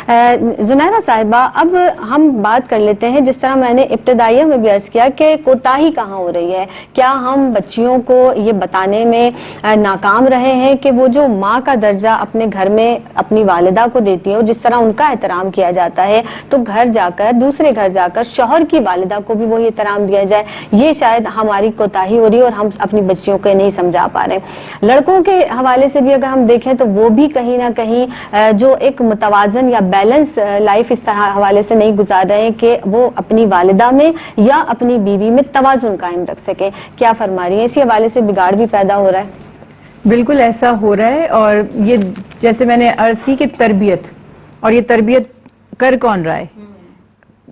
زنیرہ صاحبہ، اب ہم بات کر لیتے ہیں، جس طرح میں نے ابتدائیہ میں بھی عرض کیا کہ کوتاہی کہاں ہو رہی ہے. کیا ہم بچیوں کو یہ بتانے میں ناکام رہے ہیں کہ وہ جو ماں کا درجہ اپنے گھر میں اپنی والدہ کو دیتی ہے اور جس طرح ان کا احترام کیا جاتا ہے، تو گھر جا کر دوسرے گھر جا کر شوہر کی والدہ کو بھی وہی احترام دیا جائے؟ یہ شاید ہماری کوتاہی ہو رہی ہے اور ہم اپنی بچیوں کو نہیں سمجھا پا رہے ہیں. لڑکوں کے حوالے سے بھی اگر ہم دیکھیں تو وہ بھی کہیں نہ کہیں جو ایک متوازن یا بیلنس لائف اس طرح حوالے سے نہیں گزار رہے ہیں کہ وہ اپنی والدہ میں یا اپنی بیوی میں توازن قائم رکھ سکیں. کیا فرما رہی ہیں؟ اسی حوالے سے بگاڑ بھی پیدا ہو رہا ہے. بالکل ایسا ہو رہا ہے، اور یہ جیسے میں نے عرض کی کہ تربیت، اور یہ تربیت کر کون رہا ہے؟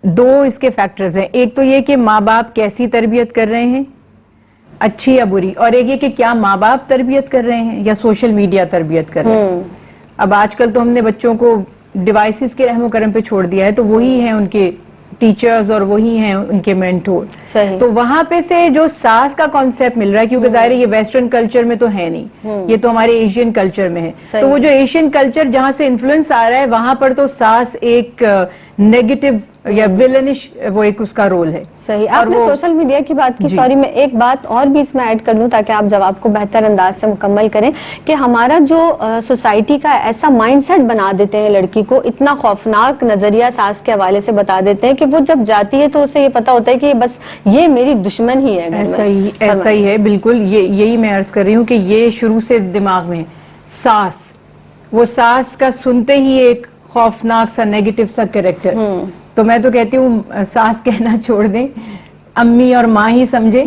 دو اس کے فیکٹرز ہیں. ایک تو یہ کہ ماں باپ کیسی تربیت کر رہے ہیں، اچھی یا بری، اور ایک یہ کہ کیا ماں باپ تربیت کر رہے ہیں یا سوشل میڈیا تربیت کر رہے ہیں. اب آج کل تو ہم نے بچوں کو ڈیوائسز کے رحم و کرم پہ چھوڑ دیا ہے، تو وہی ہیں ان کے ٹیچرز اور وہی ہیں ان کے مینٹور. تو وہاں پہ سے جو ساس کا کانسیپٹ مل رہا ہے، کیونکہ ظاہر ہے یہ ویسٹرن کلچر میں تو ہے نہیں، یہ تو ہمارے ایشین کلچر میں ہے. تو وہ جو ایشین کلچر جہاں سے انفلوئنس آ رہا ہے، وہاں پر تو ساس ایک نیگیٹو یا ویلنش وہ ایک اس کا رول ہے. صحیح. آپ نے سوشل میڈیا کی بات کی، سوری میں ایک بات اور بھی اس میں ایڈ کر لوں تاکہ آپ جواب کو بہتر انداز سے مکمل کریں، کہ ہمارا جو سوسائٹی کا ایسا مائنڈ سیٹ بنا دیتے ہیں لڑکی کو، اتنا خوفناک نظریہ ساس کے حوالے سے بتا دیتے ہیں کہ وہ جب جاتی ہے تو اسے یہ پتا ہوتا ہے کہ بس یہ میری دشمن ہی ہے. ایسا ہی ہے، بالکل. یہی میں عرض کر رہی ہوں کہ یہ شروع سے دماغ میں ساس، وہ ساس کا سنتے ہی ایک خوفناک سا نیگیٹو سا کریکٹر. تو میں تو کہتی ہوں ساس کہنا چھوڑ دیں، امی اور ماں ہی سمجھے.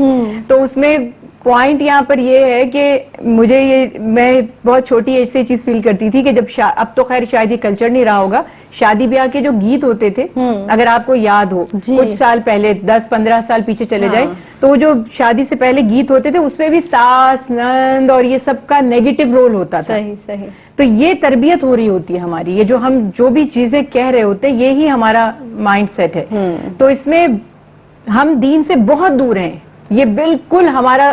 تو اس میں پوائنٹ یہاں پر یہ ہے کہ میں بہت چھوٹی ایج سے یہ چیز فیل کرتی تھی کہ جب اب تو خیر شاید یہ کلچر نہیں رہا ہوگا، شادی بیاہ کے جو گیت ہوتے تھے، اگر آپ کو یاد ہو کچھ سال پہلے 10-15 سال پیچھے چلے جائیں، تو وہ جو شادی سے پہلے گیت ہوتے تھے اس میں بھی ساس نند اور یہ سب کا نیگیٹو رول ہوتا تھا. تو یہ تربیت ہو رہی ہوتی ہے ہماری، یہ ہم جو بھی چیزیں کہہ رہے ہوتے ہیں یہی ہمارا مائنڈ سیٹ ہے. تو اس میں ہم دین سے بہت دور ہیں. یہ بالکل ہمارا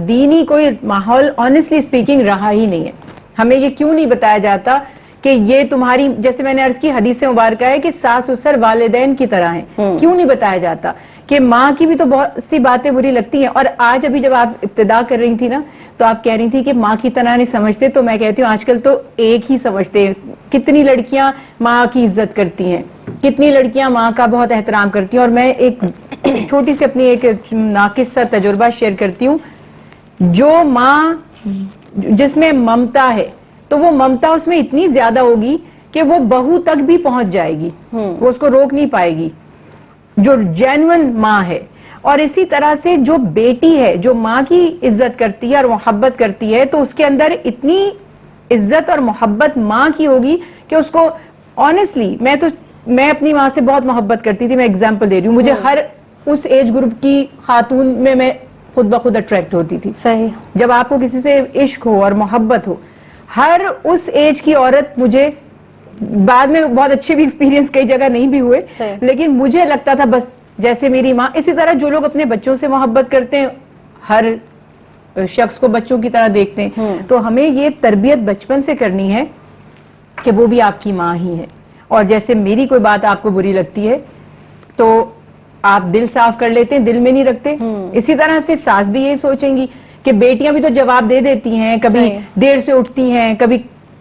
دینی کوئی ماحول آنیسٹلی اسپیکنگ رہا ہی نہیں ہے. ہمیں یہ کیوں نہیں بتایا جاتا کہ یہ تمہاری، جیسے میں نے عرض کی حدیث مبارکہ ہے کہ ساس سسر والدین کی طرح ہیں. کیوں نہیں بتایا جاتا کہ ماں کی بھی تو بہت سی باتیں بری لگتی ہیں. اور آج ابھی جب آپ ابتدا کر رہی تھی نا، تو آپ کہہ رہی تھی کہ ماں کی طرح نہیں سمجھتے، تو میں کہتی ہوں آج کل تو ایک ہی سمجھتے ہیں. کتنی لڑکیاں ماں کی عزت کرتی ہیں، کتنی لڑکیاں ماں کا بہت احترام کرتی ہیں. اور میں ایک چھوٹی سی اپنی ایک ناقص سا تجربہ شیئر کرتی ہوں. جو ماں جس میں ممتا ہے، تو وہ ممتا اس میں اتنی زیادہ ہوگی کہ وہ بہو تک بھی پہنچ جائے گی، وہ اس کو روک نہیں پائے گی، جو جینوئن ماں ہے. اور اسی طرح سے جو بیٹی ہے جو ماں کی عزت کرتی ہے اور محبت کرتی ہے، تو اس کے اندر اتنی عزت اور محبت ماں کی ہوگی کہ اس کو آنیسٹلی، میں اپنی ماں سے بہت محبت کرتی تھی. میں اگزامپل دے رہی ہوں، مجھے ہر اس ایج گروپ کی خاتون میں خود بخود اٹریکٹ ہوتی تھی. جب آپ کو کسی سے عشق ہو اور محبت ہو، ہر اس ایج کی عورت مجھے، بعد میں بہت اچھے بھی ایکسپیرینس کئی جگہ نہیں بھی ہوئے، لیکن مجھے لگتا تھا بس جیسے میری ماں. اسی طرح جو لوگ اپنے بچوں سے محبت کرتے ہیں، ہر شخص کو بچوں کی طرح دیکھتے ہیں. تو ہمیں یہ تربیت بچپن سے کرنی ہے کہ وہ بھی آپ کی ماں ہی ہے. اور جیسے میری کوئی بات آپ کو بری لگتی ہے تو آپ دل صاف کر لیتے ہیں، دل میں نہیں رکھتے. اسی طرح سے ساس بھی یہی سوچیں گی کہ بیٹیاں بھی تو جواب دے دیتی ہیں، کبھی دیر سے اٹھتی ہیں، کبھی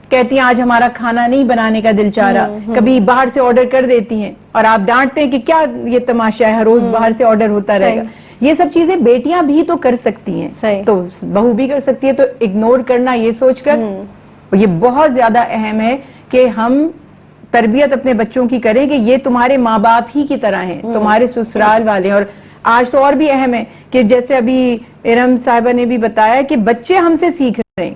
کہتی ہیں آج ہمارا کھانا نہیں بنانے کا دل چاہ رہا، کبھی باہر سے آرڈر کر دیتی ہیں، اور آپ ڈانٹتے ہیں کہ کیا یہ تماشا ہے، ہر روز باہر سے آرڈر ہوتا رہے گا. یہ سب چیزیں بیٹیاں بھی تو کر سکتی ہیں، تو بہو بھی کر سکتی ہے. تو اگنور کرنا یہ سوچ کر، یہ بہت زیادہ اہم ہے کہ ہم تربیت اپنے بچوں کی کریں کہ یہ تمہارے ماں باپ ہی کی طرح ہیں، تمہارے سسرال والے. اور آج تو اور بھی اہم ہے کہ جیسے ابھی ارم صاحبہ نے بھی بتایا کہ بچے ہم سے سیکھ رہے ہیں.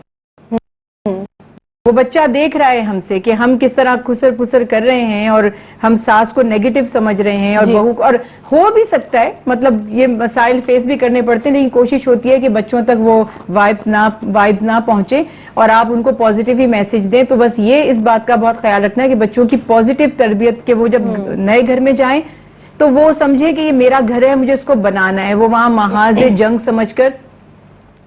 وہ بچہ دیکھ رہا ہے ہم سے کہ ہم کس طرح خسر پسر کر رہے ہیں، اور ہم ساس کو نیگیٹو سمجھ رہے ہیں اور بہو کو. اور ہو بھی سکتا ہے، مطلب یہ مسائل فیس بھی کرنے پڑتے ہیں، لیکن کوشش ہوتی ہے کہ بچوں تک وہ وائبز نہ پہنچے اور آپ ان کو پازیٹیو ہی میسج دیں. تو بس یہ اس بات کا بہت خیال رکھنا ہے کہ بچوں کی پازیٹیو تربیت، کہ وہ جب نئے گھر میں جائیں تو وہ سمجھے کہ یہ میرا گھر ہے، مجھے اس کو بنانا ہے. وہ وہاں محاذ جنگ سمجھ کر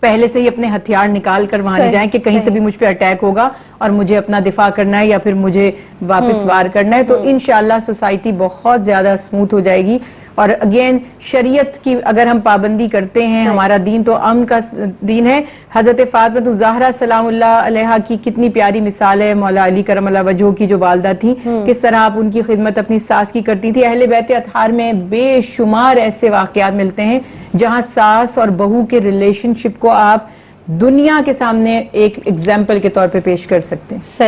پہلے سے ہی اپنے ہتھیار نکال کر وہاں صحیح، جائیں کہ کہیں سے بھی مجھ پہ اٹیک ہوگا اور مجھے اپنا دفاع کرنا ہے یا پھر مجھے واپس وار کرنا ہے. تو انشاءاللہ سوسائٹی بہت زیادہ اسموتھ ہو جائے گی. اور اگین شریعت کی اگر ہم پابندی کرتے ہیں, ہمارا دین تو امن کا دین ہے. حضرت فاطمہ الزہرا سلام اللہ علیہا کی کتنی پیاری مثال ہے, مولا علی کرم اللہ وجہہ کی جو والدہ تھی, کس طرح آپ ان کی خدمت اپنی ساس کی کرتی تھی. اہل بیت اطہار میں بے شمار ایسے واقعات ملتے ہیں جہاں ساس اور بہو کے ریلیشن شپ کو آپ دنیا کے سامنے ایک ایگزامپل کے طور پہ پیش کر سکتے ہیں.